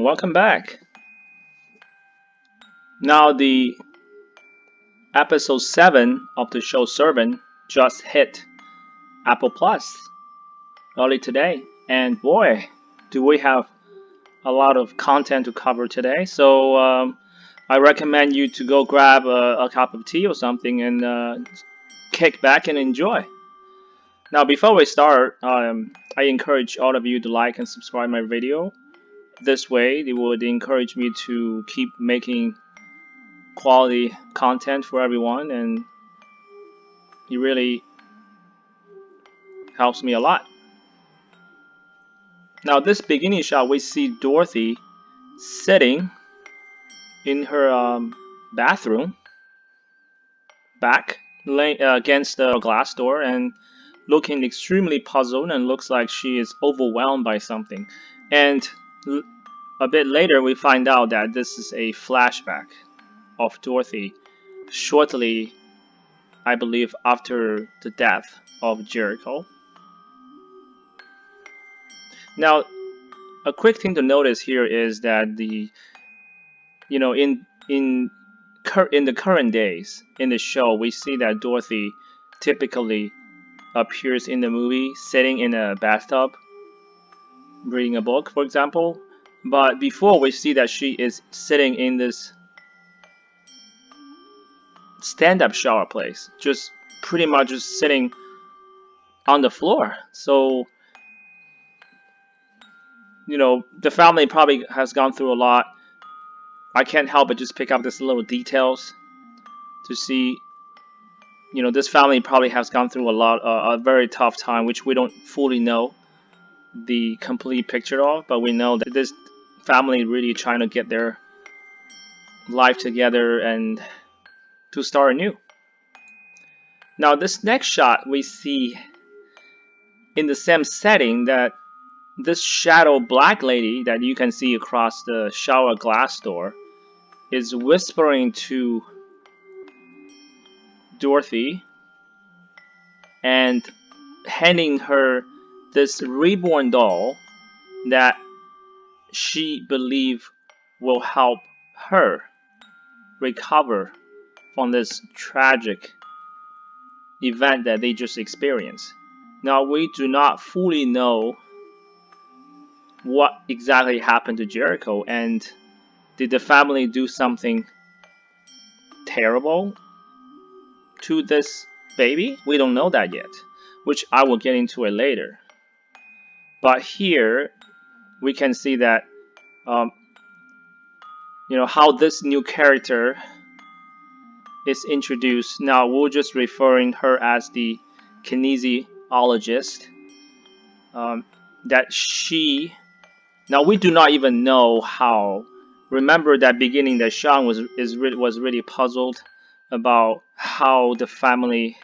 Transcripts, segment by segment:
welcome back. Now, the episode 7 of the show Servant just hit Apple Plus early today, and boy, do we have a lot of content to cover today. So, I recommend you to go grab a cup of tea or something and kick back and enjoy. Now, before we start, I encourage all of you to like and subscribe my video. This way, it would encourage me to keep making quality content for everyone, and it really helps me a lot. Now, this beginning shot, we see Dorothy sitting in her bathroom, back against the glass door, and looking extremely puzzled, and looks like she is overwhelmed by something. And a bit later, we find out that this is a flashback of Dorothy shortly, I believe, after the death of Jericho. Now, a quick thing to notice here is that in the current days in the show, we see that Dorothy typically appears in the movie sitting in a bathtub reading a book, for example. But before, we see that she is sitting in this stand-up shower place, just pretty much just sitting on the floor. So, the family probably has gone through a lot. I can't help but just pick up these little details to see, this family probably has gone through a very tough time, which we don't fully know the complete picture of, but we know that this family really trying to get their life together and to start anew. Now, this next shot, we see in the same setting that this shadow black lady that you can see across the shower glass door is whispering to Dorothy and handing her this reborn doll that she believes will help her recover from this tragic event that they just experienced. Now, we do not fully know what exactly happened to Jericho, and did the family do something terrible to this baby? We don't know that yet, which I will get into it later. But here we can see that how this new character is introduced. Now, we're just referring her as the kinesiologist. That she, now we do not even know how. Remember that beginning that Sean was really puzzled about how the family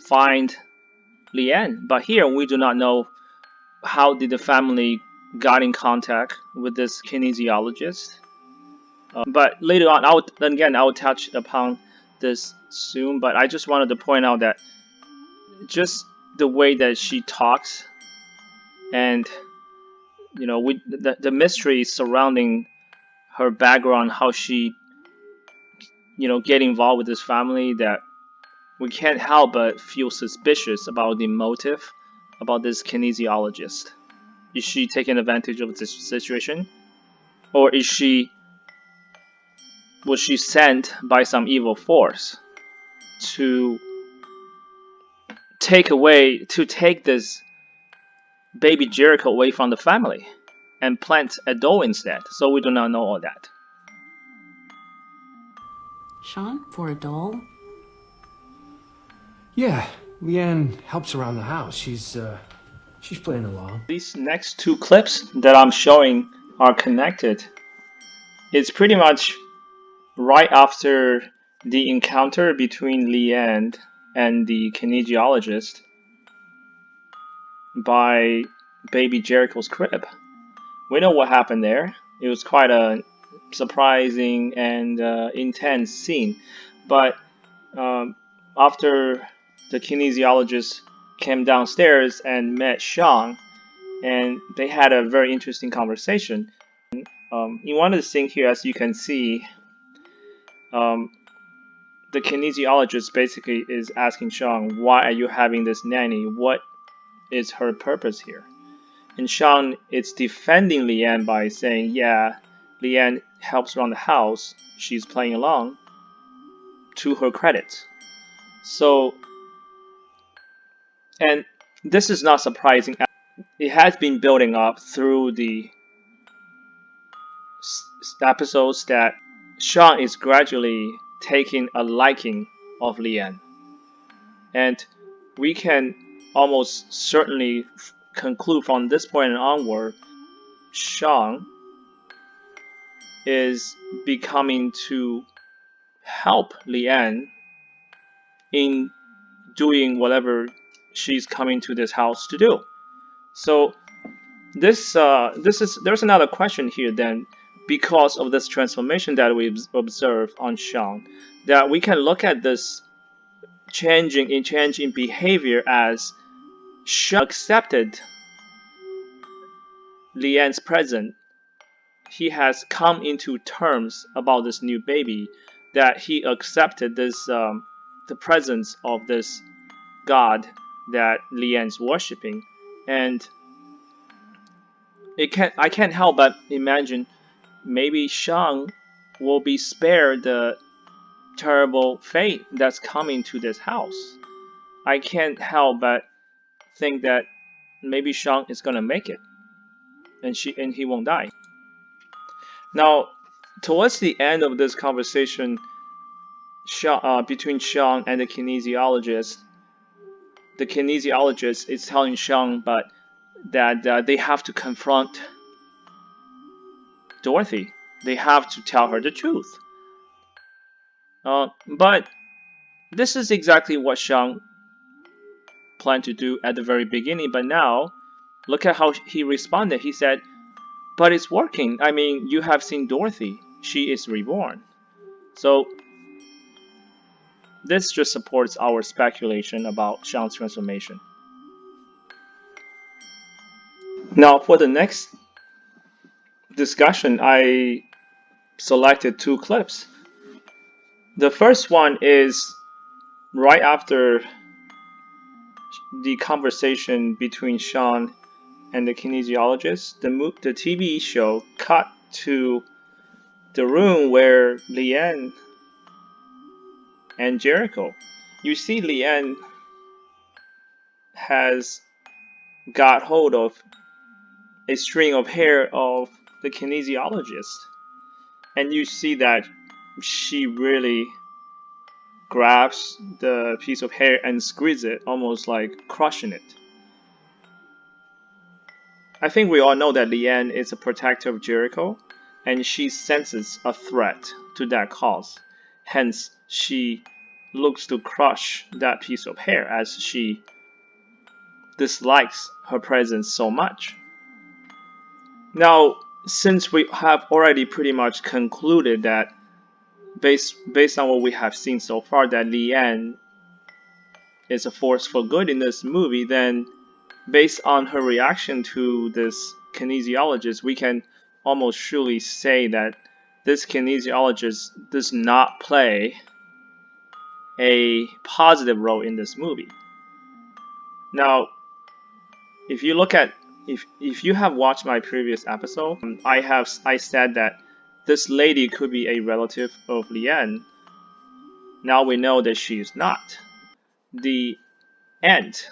find Leanne, but here we do not know how did the family got in contact with this kinesiologist. But later on, I will touch upon this soon. But I just wanted to point out that just the way that she talks, and the mystery surrounding her background, how she get involved with this family, that we can't help but feel suspicious about the motive about this kinesiologist. Is she taking advantage of this situation, or was she sent by some evil force to take this baby Jericho away from the family and plant a doll instead? So we do not know all that. Sean, for a doll? Yeah, Leanne helps around the house. She's playing along. These next two clips that I'm showing are connected. It's pretty much right after the encounter between Leanne and the kinesiologist by baby Jericho's crib. We know what happened there. It was quite a surprising and intense scene. But after the kinesiologist came downstairs and met Sean, and they had a very interesting conversation. In one of the things here, as you can see, um, the kinesiologist basically is asking Sean, why are you having this nanny? What is her purpose here? And Sean is defending Leanne by saying, yeah, Leanne helps around the house. She's playing along to her credit. So, and this is not surprising. It has been building up through the episodes that Sean is gradually taking a liking of Leanne. And we can almost certainly conclude from this point onward, Sean is becoming to help Leanne in doing whatever she's coming to this house to do. So there's another question here then, because of this transformation that we observe on Sean, that we can look at this change in behavior as Sean accepted Leanne's presence. He has come into terms about this new baby, that he accepted this the presence of this God that Leanne's worshiping, and I can't help but imagine maybe Sean will be spared the terrible fate that's coming to this house. I can't help but think that maybe Sean is gonna make it, and he won't die. Now, towards the end of this conversation, between Sean and the kinesiologist is telling Sean, but that they have to confront Dorothy. They have to tell her the truth. But this is exactly what Sean planned to do at the very beginning. But now, look at how he responded. He said, "But it's working. I mean, you have seen Dorothy. She is reborn." So this just supports our speculation about Sean's transformation. Now, for the next discussion, I selected two clips. The first one is right after the conversation between Sean and the kinesiologist. The TV show cut to the room where Leanne and Jericho. You see, Leanne has got hold of a string of hair of the kinesiologist, and you see that she really grabs the piece of hair and squeezes it, almost like crushing it. I think we all know that Leanne is a protector of Jericho, and she senses a threat to that cause. Hence, she looks to crush that piece of hair as she dislikes her presence so much. Now, since we have already pretty much concluded that based on what we have seen so far that Leanne is a force for good in this movie, then based on her reaction to this kinesiologist, we can almost surely say that this kinesiologist does not play a positive role in this movie. Now, if you look at if you have watched my previous episode, I said that this lady could be a relative of Leanne. Now we know that she is not. The aunt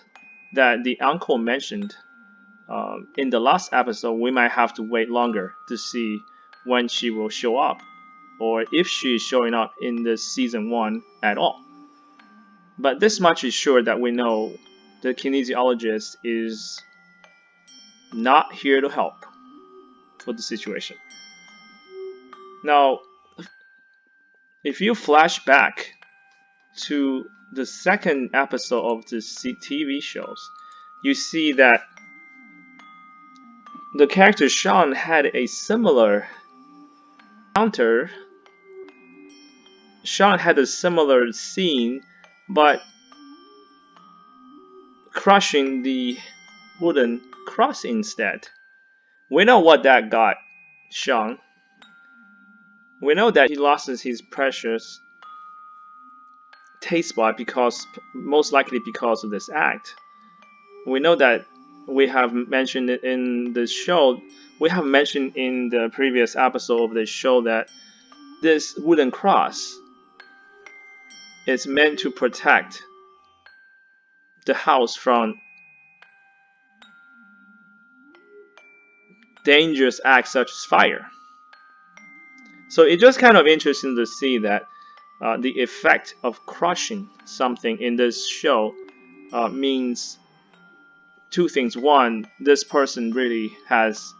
that the uncle mentioned in the last episode, we might have to wait longer to see when she will show up, or if she is showing up in this season 1 at all. But this much is sure that we know the kinesiologist is not here to help for the situation. Now, if you flash back to the second episode of the TV shows, you see that the character Sean had a similar encounter. Sean had a similar scene, but crushing the wooden cross instead. We know what that got Sean. We know that he lost his precious taste bud because most likely because of this act. We know that we have mentioned it in the show. We have mentioned in the previous episode of the show that this wooden cross is meant to protect the house from dangerous acts such as fire. So it's just kind of interesting to see that the effect of crushing something in this show means two things. One, this person really has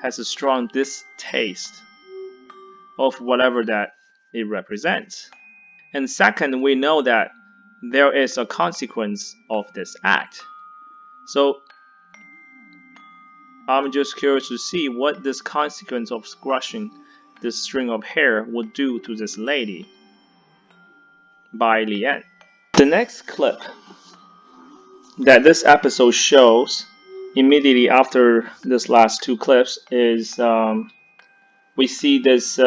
a strong distaste of whatever that it represents. And second, we know that there is a consequence of this act. So I'm just curious to see what this consequence of crushing this string of hair would do to this lady by Lian. The next clip that this episode shows immediately after this last two clips is we see this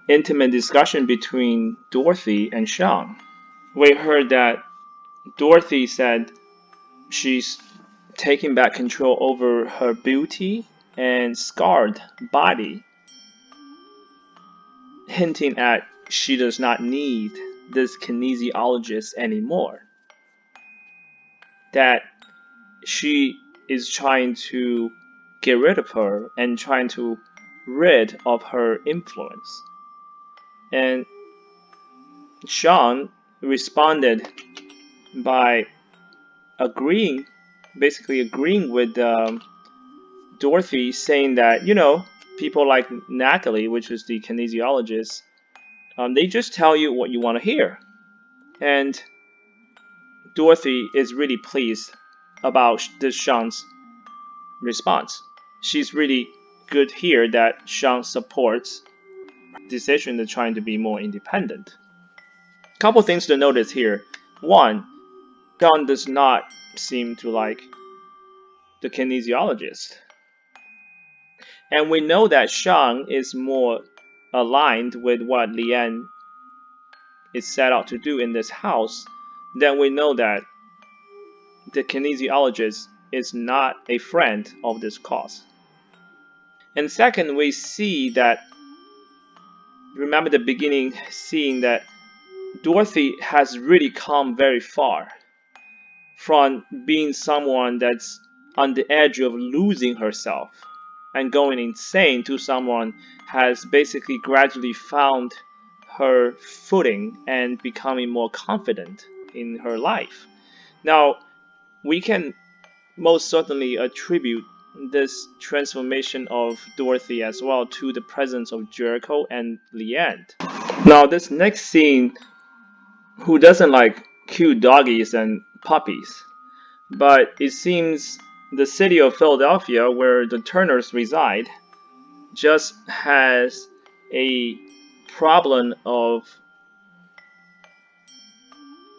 intimate discussion between Dorothy and Sean. We heard that Dorothy said she's taking back control over her beauty and scarred body, hinting at she does not need this kinesiologist anymore. That she is trying to get rid of her and trying to rid of her influence. And Sean responded by basically agreeing with Dorothy, saying that, people like Natalie, which is the kinesiologist, they just tell you what you want to hear. And Dorothy is really pleased about this Sean's response. She's really good here that Sean supports her decision to trying to be more independent. Couple things to notice here. One, Sean does not seem to like the kinesiologist. And we know that Sean is more aligned with what Lian is set out to do in this house. Then we know that the kinesiologist is not a friend of this cause. And second, we see that, remember the beginning, seeing that Dorothy has really come very far from being someone that's on the edge of losing herself and going insane to someone has basically gradually found her footing and becoming more confident in her life. Now, we can most certainly attribute this transformation of Dorothy as well to the presence of Jericho and Lian. Now, this next scene, who doesn't like cute doggies and puppies? But it seems the city of Philadelphia, where the Turners reside, just has a problem of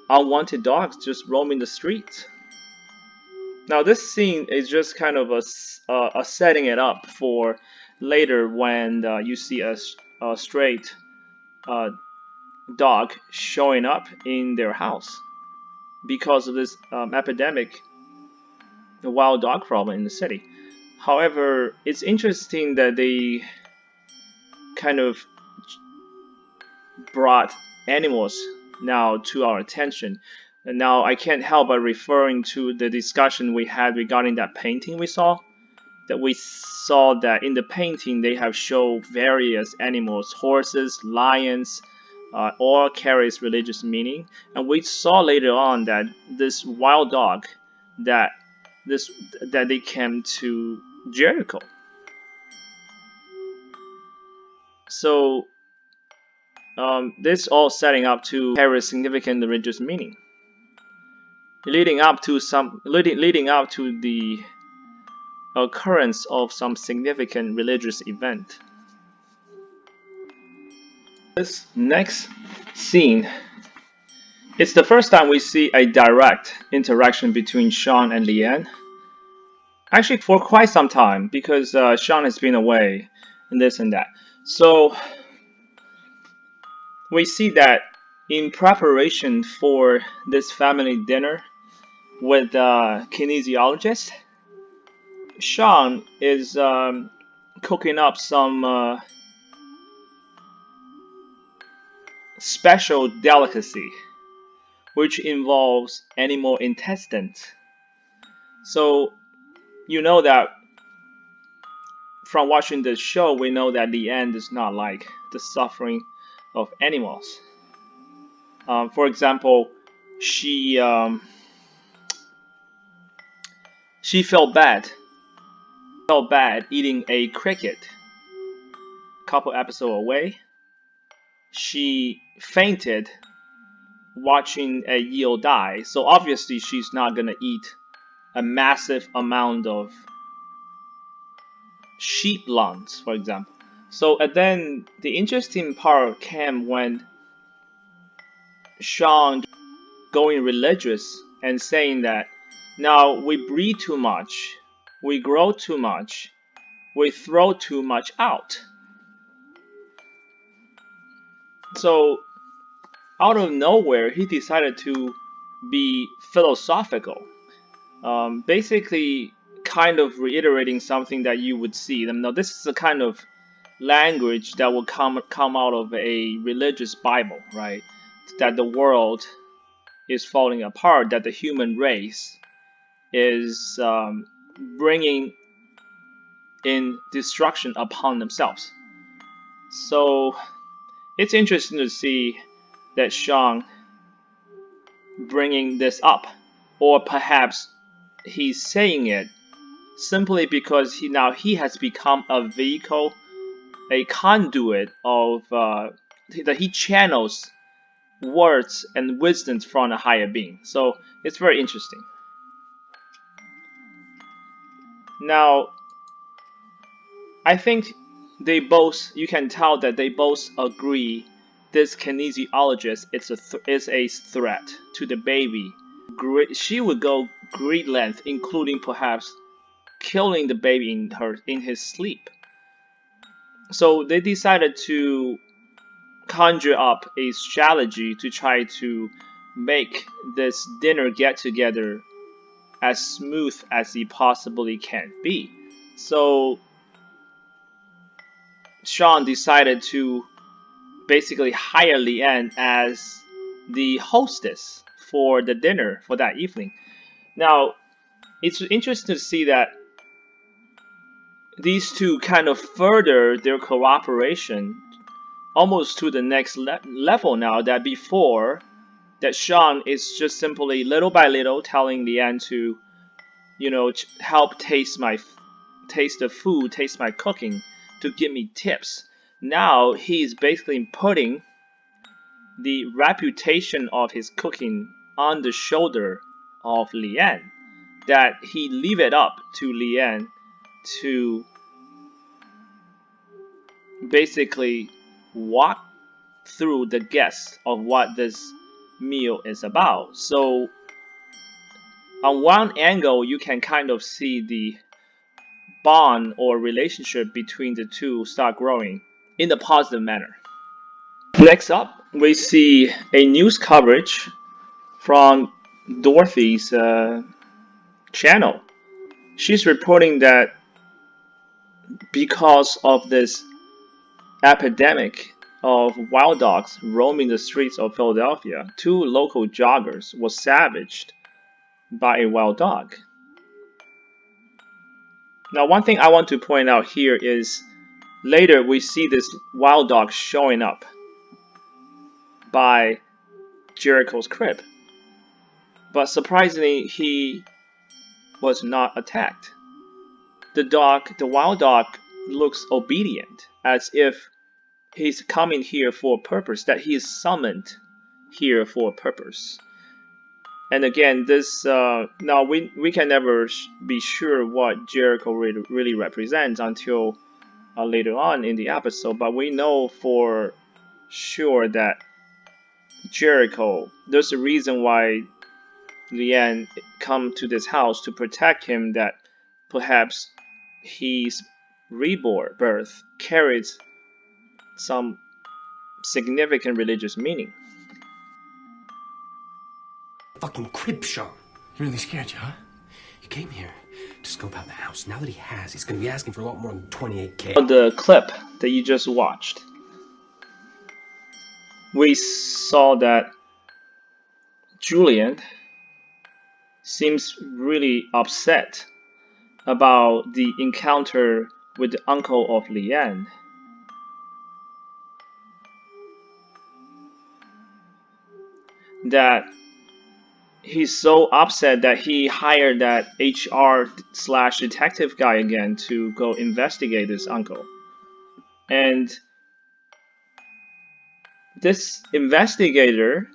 unwanted dogs just roaming the streets. Now, this scene is just kind of a setting it up for later when you see a straight dog showing up in their house because of this epidemic, the wild dog problem in the city. However, it's interesting that they kind of brought animals now to our attention. And now I can't help but referring to the discussion we had regarding that painting we saw. That we saw that in the painting they have shown various animals, horses, lions, all carries religious meaning. And we saw later on that this wild dog that they came to Jericho. So this all setting up to carry significant religious meaning, leading up to the occurrence of some significant religious event. This next scene, it's the first time we see a direct interaction between Sean and Lian. actually for quite some time because Sean has been away and this and that. So we see that in preparation for this family dinner with the kinesiologist, Sean is cooking up some special delicacy which involves animal intestines. So you know that from watching this show, we know that the end is not like the suffering of animals. For example, she um, she felt bad eating a cricket a couple episodes away. She fainted watching a eel die. So obviously she's not gonna eat a massive amount of sheep lungs, for example. So and then the interesting part came when Sean going religious and saying that now we breed too much, we grow too much, we throw too much out. So out of nowhere, he decided to be philosophical, basically kind of reiterating something that you would see. Now, this is the kind of language that will come out of a religious Bible, right? That the world is falling apart, that the human race is bringing in destruction upon themselves. So it's interesting to see that Sean bringing this up, or perhaps he's saying it simply because he has become a vehicle, a conduit of that he channels words and wisdom from a higher being. So it's very interesting. Now, I think you can tell that they both agree this kinesiologist is a threat to the baby. She would go great length, including perhaps killing the baby in his sleep. So they decided to conjure up a strategy to try to make this dinner get together as smooth as it possibly can be. So Sean decided to basically hire Leanne as the hostess for the dinner for that evening. Now, it's interesting to see that these two kind of further their cooperation almost to the next level now. That before that Sean is just simply little by little telling Leanne to, help taste the food, taste my cooking, to give me tips. Now he's basically putting the reputation of his cooking on the shoulder of Leanne. That he leave it up to Leanne to basically walk through the guess of what this meal is about. So on one angle, you can kind of see the bond or relationship between the two start growing in a positive manner. Next up, we see a news coverage from Dorothy's channel. She's reporting that because of this epidemic of wild dogs roaming the streets of Philadelphia, two local joggers were savaged by a wild dog. Now, one thing I want to point out here is later we see this wild dog showing up by Jericho's crib, but surprisingly, he was not attacked. The wild dog, looks obedient, as if he's coming here for a purpose, that he is summoned here for a purpose. And again, this now we can never be sure what Jericho really represents until later on in the episode, but we know for sure that Jericho, there's a reason why Leanne come to this house to protect him, that perhaps his reborn birth carries some significant religious meaning. Fucking crib, Sean. He really scared you, huh? He came here to scope out the house. Now that he has, he's gonna be asking for a lot more than 28K. The clip that you just watched, we saw that Julian seems really upset about the encounter with the uncle of Lian. That he's so upset that he hired that HR slash detective guy again to go investigate this uncle. And this investigator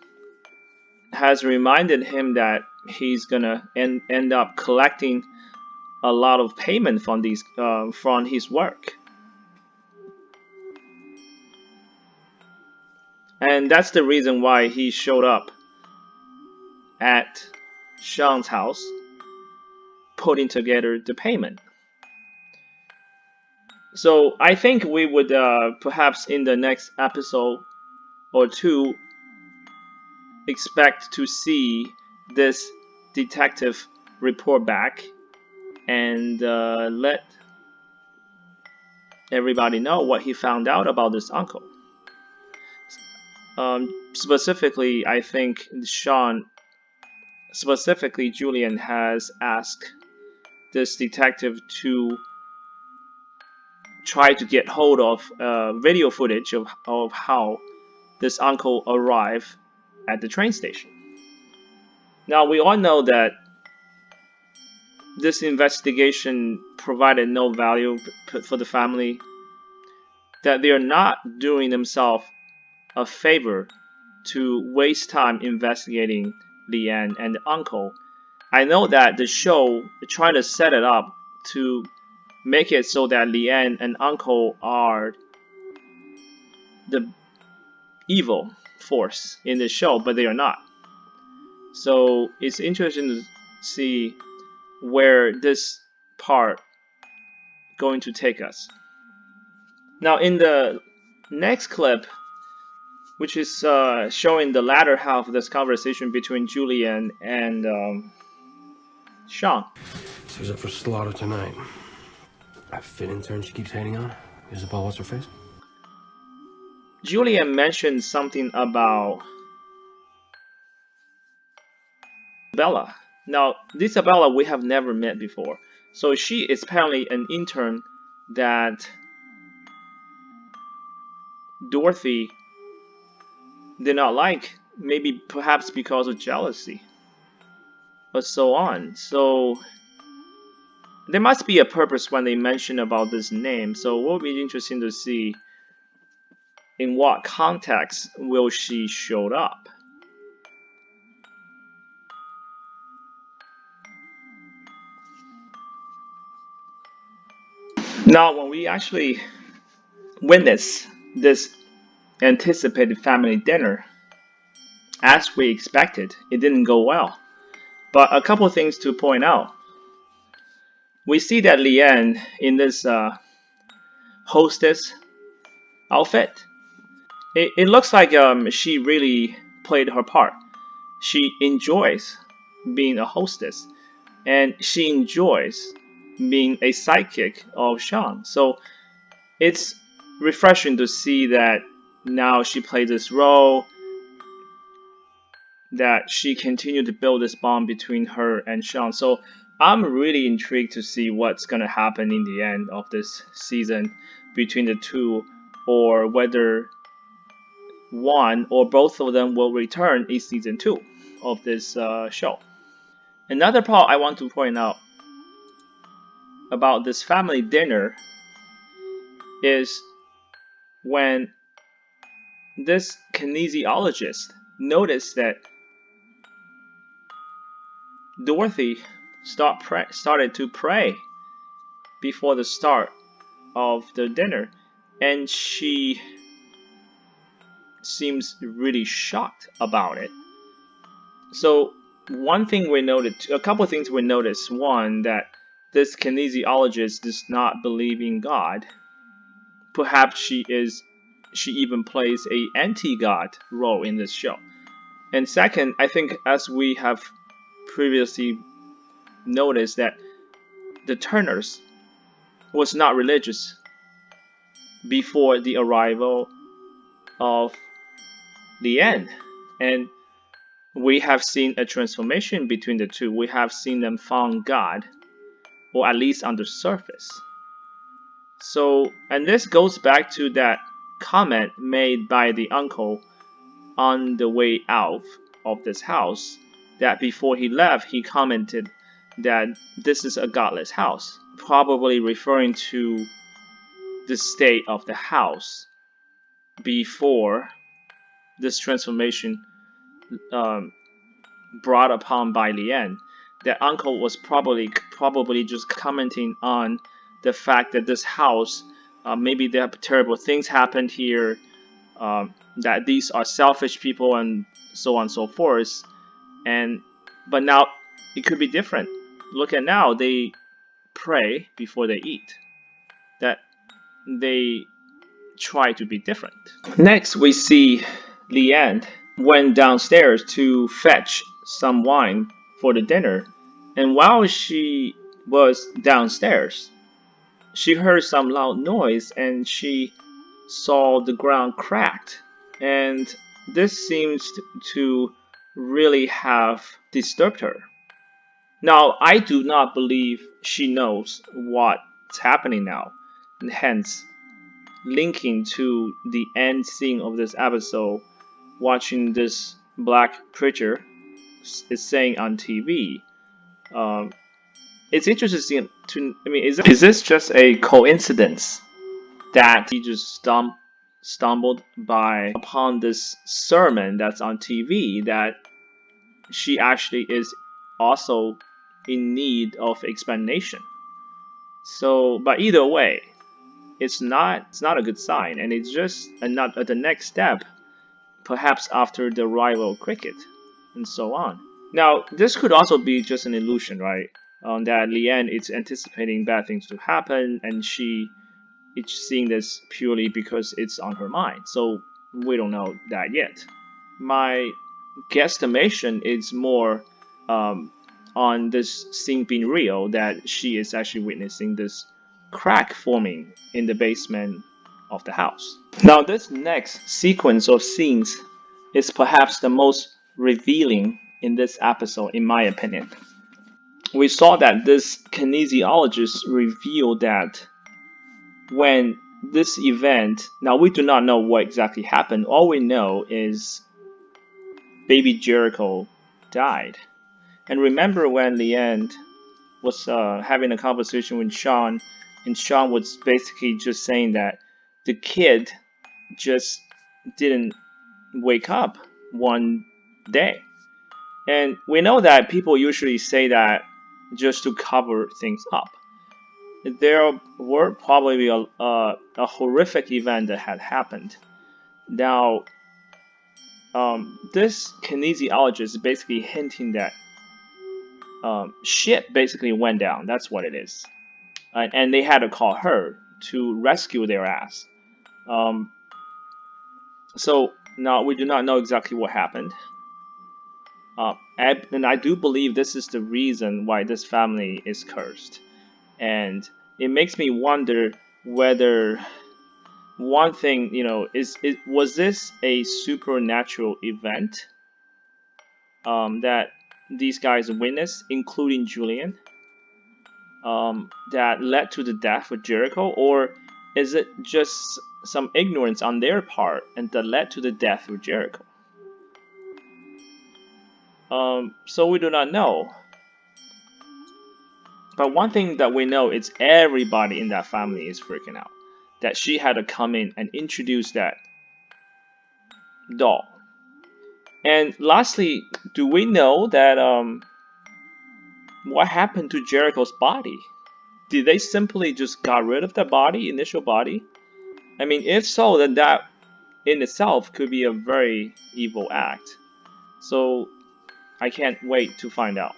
has reminded him that he's gonna end up collecting a lot of payment from these from his work, and that's the reason why he showed up at Sean's house, putting together the payment. So I think we would perhaps in the next episode or two expect to see this detective report back and let everybody know what he found out about this uncle. Specifically, I think specifically Julian has asked this detective to try to get hold of video footage of how this uncle arrived at the train station. Now, we all know that this investigation provided no value for the family, that they are not doing themselves a favor to waste time investigating Lian and the uncle. I know that the show trying to set it up to make it so that Lian and uncle are the evil force in the show, but they are not. So it's interesting to see where this part going to take us. Now in the next clip, which is showing the latter half of this conversation between Julian and Sean. So he's up for slaughter tonight. That fit intern she keeps hating on. Isabel, what's her face? Julian mentioned something about Bella. Now, this Isabella we have never met before. So she is apparently an intern that Dorothy did not like, maybe perhaps because of jealousy, or so on. So there must be a purpose when they mention about this name. So it will be interesting to see in what context will she show up. Now, when we actually witness this anticipated family dinner, as we expected, it didn't go well. But a couple of things to point out. We see that Liane in this hostess outfit. It looks like she really played her part. She enjoys being a hostess, and she enjoys being a sidekick of Sean. So it's refreshing to see that now she plays this role, that she continued to build this bond between her and Sean. So I'm really intrigued to see what's gonna happen in the end of this season between the two, or whether one or both of them will return in season 2 of this show. Another part I want to point out about this family dinner is when this kinesiologist noticed that Dorothy started to pray before the start of the dinner, and she seems really shocked about it. So one thing we noted, a couple of things we noticed. One, that this kinesiologist does not believe in God. Perhaps she even plays a anti-God role in this show. And second, I think as we have previously noticed that the Turners was not religious before the arrival of Leanne. And we have seen a transformation between the two. We have seen them found God, or at least on the surface. So, and this goes back to that comment made by the uncle on the way out of this house, that before he left, he commented that this is a godless house, probably referring to the state of the house before this transformation um, brought upon by Lian. That uncle was probably just commenting on the fact that this house, maybe there are terrible things happened here, that these are selfish people and so on and so forth. And but now it could be different. Look at now, they pray before they eat. That they try to be different. Next, we see Lian went downstairs to fetch some wine for the dinner, and while she was downstairs, she heard some loud noise and she saw the ground cracked. And this seems to really have disturbed her. Now, I do not believe she knows what's happening now, and hence linking to the end scene of this episode, watching this black preacher is saying on TV. Um, it's interesting to. I mean, is this just a coincidence that he just stumbled by upon this sermon that's on TV, that she actually is also in need of explanation? So, but either way, it's not a good sign, and it's just not the next step, perhaps after the arrival of cricket, and so on. Now, this could also be just an illusion, right? That Leanne is anticipating bad things to happen, and she is seeing this purely because it's on her mind. So we don't know that yet. My guesstimation is more um, on this scene being real, that she is actually witnessing this crack forming in the basement of the house. Now, this next sequence of scenes is perhaps the most revealing in this episode, in my opinion. We saw that this kinesiologist revealed that when this event, now we do not know what exactly happened, all we know is baby Jericho died. And remember when Leanne was having a conversation with Sean, and Sean was basically just saying that the kid just didn't wake up one day. And we know that people usually say that just to cover things up. There were probably a horrific event that had happened. Now, this kinesiologist is basically hinting that ship basically went down. That's what it is. And they had to call her to rescue their ass. Um, so now we do not know exactly what happened. And I do believe this is the reason why this family is cursed. And it makes me wonder whether one thing, was this a supernatural event that these guys witnessed, including Julian, that led to the death of Jericho, or is it just some ignorance on their part and that led to the death of Jericho? So we do not know. But one thing that we know is everybody in that family is freaking out. That she had to come in and introduce that doll. And lastly, do we know that what happened to Jericho's body? Did they simply just got rid of the body, initial body? I mean, if so, then that in itself could be a very evil act. So I can't wait to find out.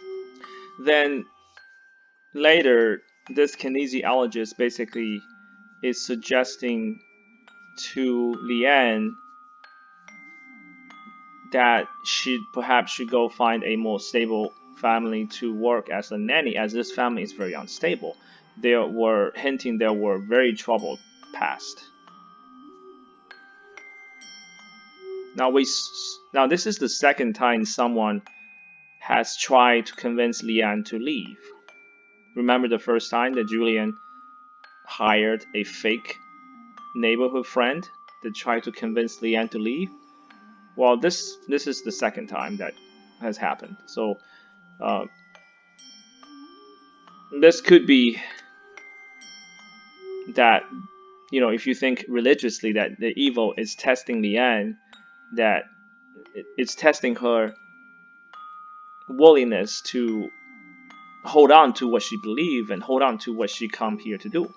Then later, this kinesiologist basically is suggesting to Liane that she perhaps should go find a more stable family to work as a nanny, as this family is very unstable. They were hinting there were very troubled past. Now this is the second time someone has tried to convince Liane to leave. Remember the first time that Julian hired a fake neighborhood friend that tried to convince Liane to leave? Well, this is the second time that has happened. So uh, this could be that, if you think religiously, that the evil is testing Liane, that it's testing her willingness to hold on to what she believes and hold on to what she come here to do.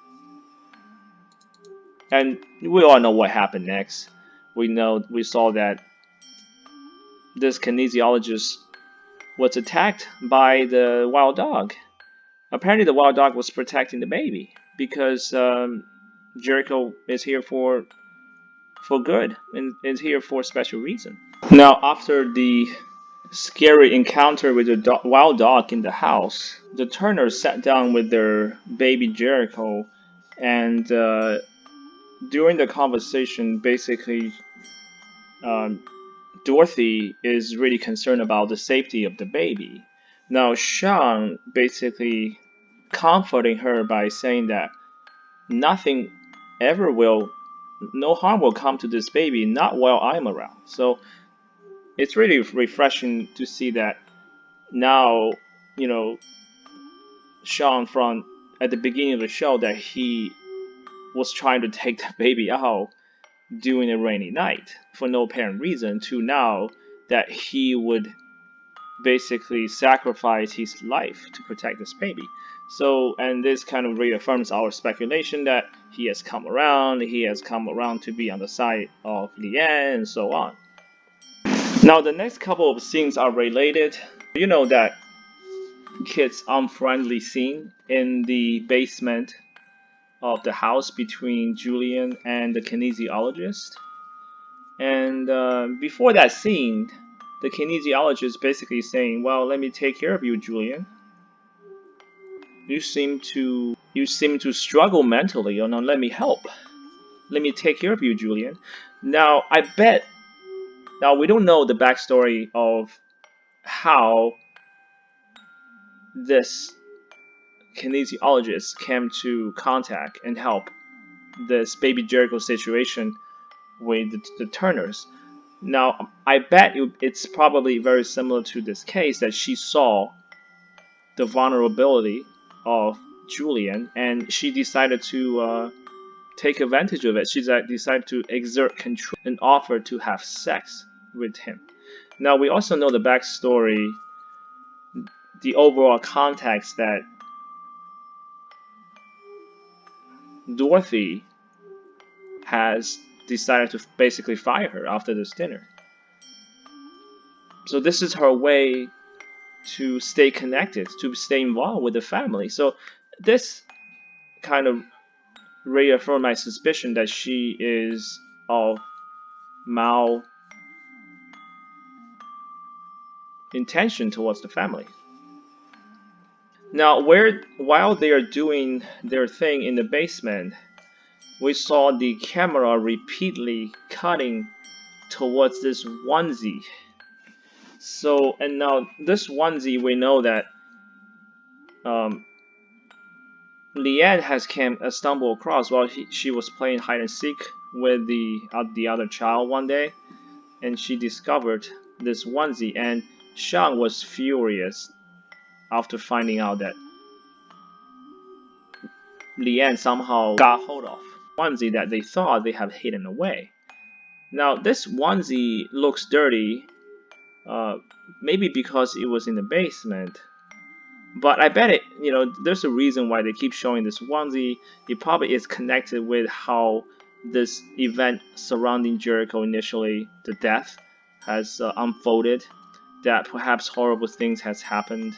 And we all know what happened next. We saw that this kinesiologist was attacked by the wild dog. Apparently, the wild dog was protecting the baby because Jericho is here for good and is here for a special reason. Now, after the scary encounter with the wild dog in the house, the Turners sat down with their baby Jericho, and during the conversation, basically, um, Dorothy is really concerned about the safety of the baby. Now, Sean basically comforting her by saying that nothing ever will, no harm will come to this baby, not while I'm around. So it's really refreshing to see that now, you know, Sean from at the beginning of the show that he was trying to take the baby out during a rainy night for no apparent reason to now that he would basically sacrifice his life to protect this baby. So, and this kind of reaffirms our speculation that he has come around to be on the side of Liane and so on. Now, the next couple of scenes are related. You know that kid's unfriendly scene in the basement of the house between Julian and the kinesiologist. And before that scene, the kinesiologist basically saying, "Well, let me take care of you, Julian. You seem to struggle mentally. Oh no, let me help. Let me take care of you, Julian." Now, I bet. Now we don't know the backstory of how this kinesiologist came to contact and help this baby Jericho situation with the Turners. Now, I bet it's probably very similar to this case that she saw the vulnerability of Julian and she decided to take advantage of it. She decided to exert control and offer to have sex with him. Now, we also know the backstory, the overall context that Dorothy has decided to basically fire her after this dinner. So this is her way to stay connected, to stay involved with the family. So this kind of reaffirmed my suspicion that she is of mal intention towards the family. Now, while they are doing their thing in the basement, we saw the camera repeatedly cutting towards this onesie. So, and now this onesie, we know that um, Liane has stumbled across while she was playing hide and seek with the other child one day, and she discovered this onesie, and Sean was furious after finding out that Liane somehow got hold of onesie that they thought they have hidden away. Now this onesie looks dirty, uh, maybe because it was in the basement. But I bet there's a reason why they keep showing this onesie. It probably is connected with how this event surrounding Jericho initially, the death, has unfolded. That perhaps horrible things has happened.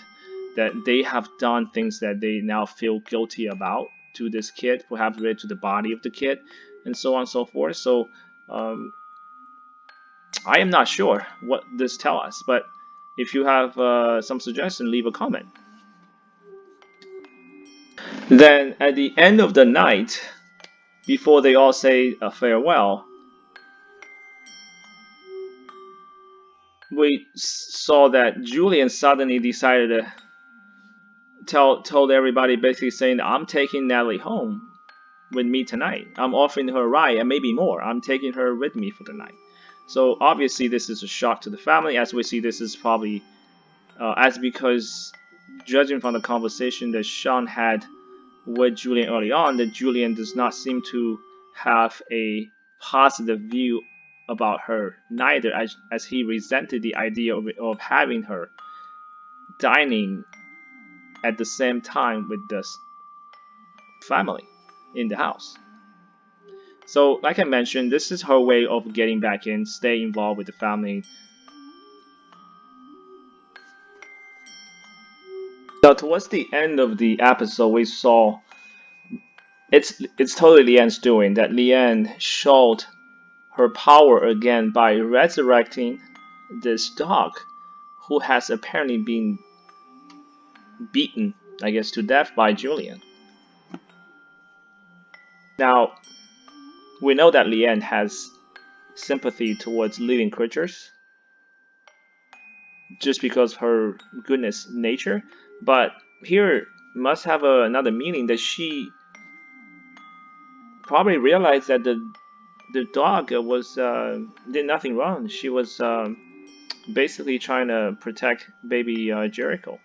that they have done things that they now feel guilty about to this kid, perhaps related to the body of the kid, and so on and so forth. So um, I am not sure what this tells us, but if you have some suggestion, leave a comment. Then at the end of the night, before they all say a farewell, we saw that Julian suddenly decided to told everybody, basically saying, I'm taking Natalie home with me tonight. I'm offering her a ride and maybe more. I'm taking her with me for the night. So obviously this is a shock to the family. As we see, this is probably as because judging from the conversation that Sean had with Julian early on, that Julian does not seem to have a positive view about her neither, as he resented the idea of having her dining at the same time with the family in the house. So, like I mentioned, this is her way of getting back in, stay involved with the family. Now, towards the end of the episode, we saw it's totally Leanne's doing that. Leanne showed her power again by resurrecting this dog, who has apparently been beaten, I guess, to death by Julian. Now, we know that Leanne has sympathy towards living creatures, just because of her goodness nature, but here must have another meaning that she probably realized that the dog was did nothing wrong. She was basically trying to protect baby Jericho,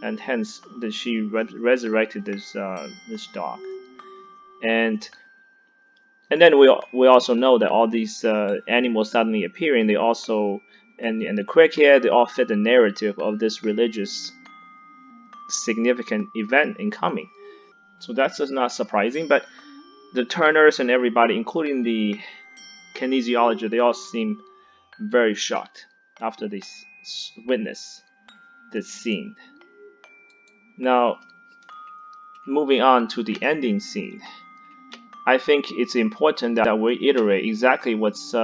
and hence that she resurrected this dog. And then we also know that all these animals suddenly appearing, they also and the cricket, they all fit the narrative of this religious significant event incoming. So that's just not surprising. But the Turners and everybody, including the kinesiologist, they all seem very shocked after they witness this scene. Now, moving on to the ending scene, I think it's important that we iterate exactly what's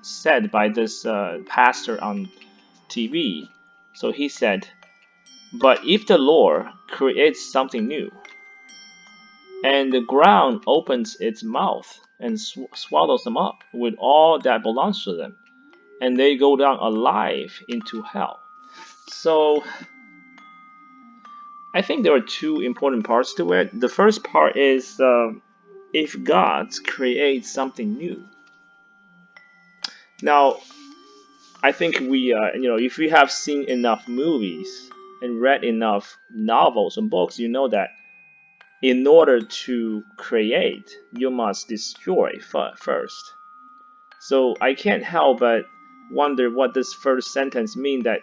said by this pastor on TV. So he said, "But if the Lord creates something new, and the ground opens its mouth and swallows them up with all that belongs to them, and they go down alive into hell." So I think there are two important parts to it. The first part is if God creates something new. Now, I think we, if we have seen enough movies and read enough novels and books, you know that in order to create, you must destroy first. So I can't help but wonder what this first sentence means, that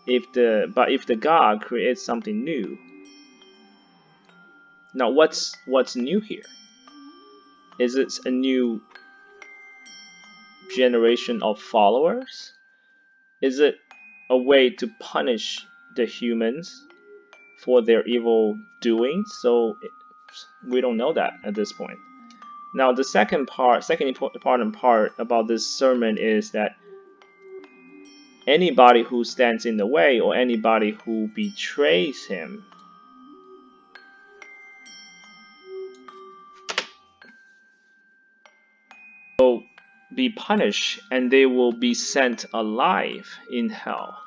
if the God creates something new. Now what's new here? Is it a new generation of followers? Is it a way to punish the humans for their evil doings? So we don't know that at this point. Now the second important part about this sermon is that anybody who stands in the way or anybody who betrays him will be punished and they will be sent alive in hell.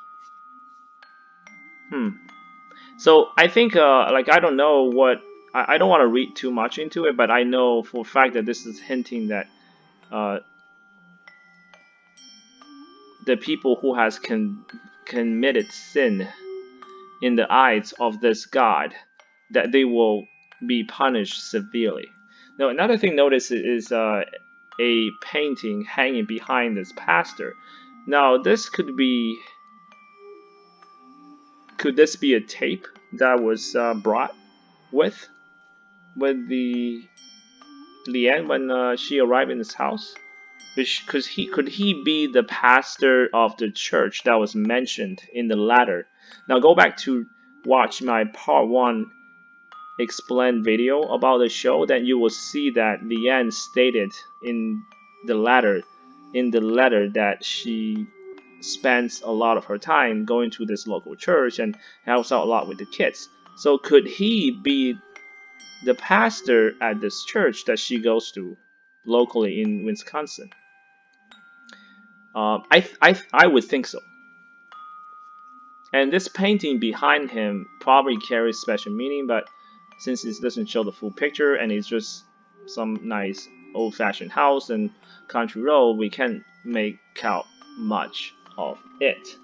So I think, I don't know what, I don't want to read too much into it, but I know for a fact that this is hinting that uh, the people who has committed sin in the eyes of this God, that they will be punished severely. Now, another thing notice is a painting hanging behind this pastor. Now, could this be a tape that was brought with the Leanne when she arrived in his house? Could he be the pastor of the church that was mentioned in the letter? Now go back to watch my part 1 explained video about the show, then you will see that Leanne stated in the letter that she spends a lot of her time going to this local church and helps out a lot with the kids. So could he be the pastor at this church that she goes to locally in Wisconsin? I would think so. And this painting behind him probably carries special meaning, but since it doesn't show the full picture and it's just some nice old-fashioned house and country road, we can't make out much of it.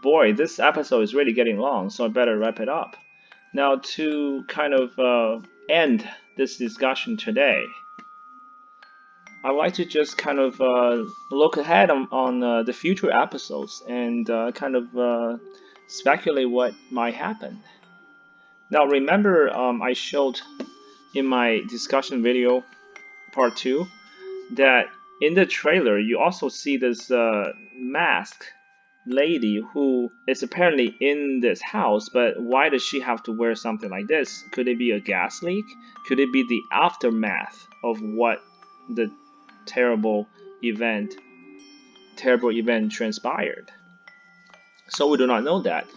Boy, this episode is really getting long, so I better wrap it up. Now, to kind of end this discussion today, I'd like to just kind of look ahead on the future episodes and kind of speculate what might happen. Now, remember, I showed in my discussion video, part 2, that in the trailer you also see this masked lady who is apparently in this house, but why does she have to wear something like this? Could it be a gas leak? Could it be the aftermath of what the terrible event transpired? So we do not know that,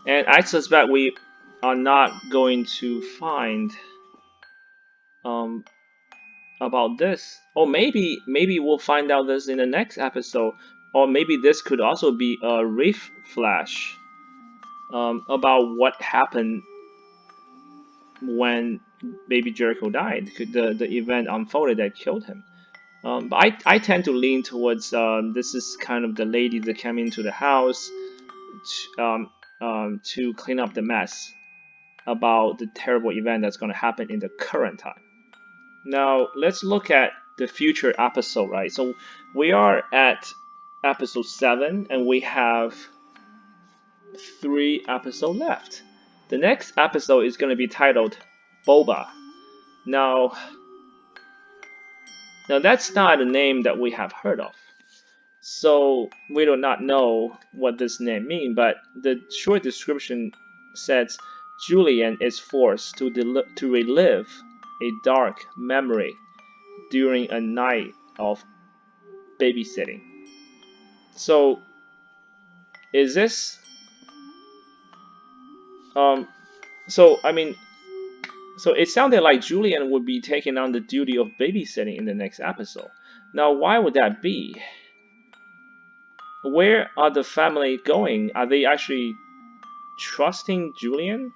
and I suspect we are not going to find about this. Or maybe we'll find out this in the next episode, or maybe this could also be a riff flash about what happened when baby Jericho died, the event unfolded that killed him. But I tend to lean towards this is kind of the lady that came into the house to clean up the mess about the terrible event that's going to happen in the current time. Now let's look at the future episode, right? So we are at episode 7 and we have 3 episodes left. The next episode is going to be titled Boba. Now that's not a name that we have heard of. So we do not know what this name means, but the short description says Julian is forced to relive a dark memory during a night of babysitting. So is this so it sounded like Julian would be taking on the duty of babysitting in the next episode. Now why would that be? Where are the family going? Are they actually trusting Julian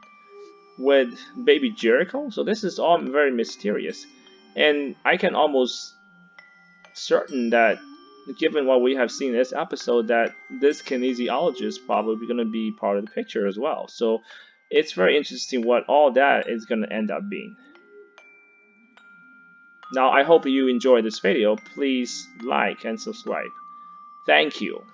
with baby Jericho? So this is all very mysterious, and I can almost certain that given what we have seen in this episode, that this kinesiologist is probably going to be part of the picture as well. So it's very interesting what all that is going to end up being. Now I hope you enjoyed this video. Please like and subscribe. Thank you.